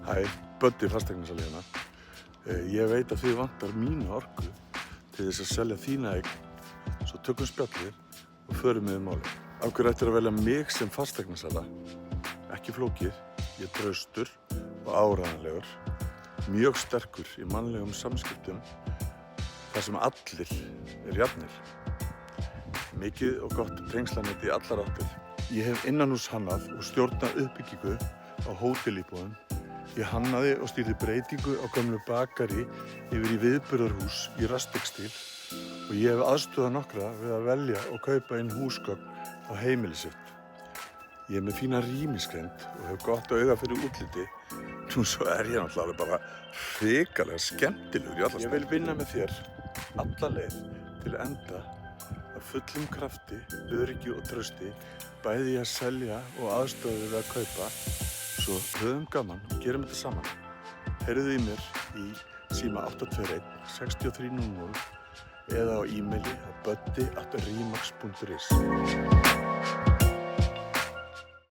Hæ, Böddi fasteignasali hérna. Ég veit að þið vantar mína orku til þess að selja þína eign, svo tökum spjallið og förum við málið. Af hverju ættir að velja mig sem fasteignasala? Ekki flókið, ég er traustur og áreiðanlegur, mjög sterkur í mannlegum samskiptum, þar sem allir er jafnir. Mikið og gott tengslanet í allar áttir. Ég hef innanhús hannað og stjórnað uppbyggingu á hótelíbúðum. Ég hannaði og stýrði breytingu á gömlu bakari yfir í viðburðarhús í rasttextíl og ég hef aðstoðað nokkra við að velja og kaupa inn húsgögn á heimili sitt. Ég er með fína rýmisgreind og hef gott auga fyrir útliti. Nú svo er ég náttúrulega bara hrikalega skemmtilegur í alla staði. Ég vil vinna með þér alla leið til enda af fullum krafti, öryggi og trausti, bæði að selja og aðstoða við að kaupa. Svo höfum gaman og gerum þetta saman. Heyrðu í mér í síma 821 6300 eða á e-maili á buddi@remax.is.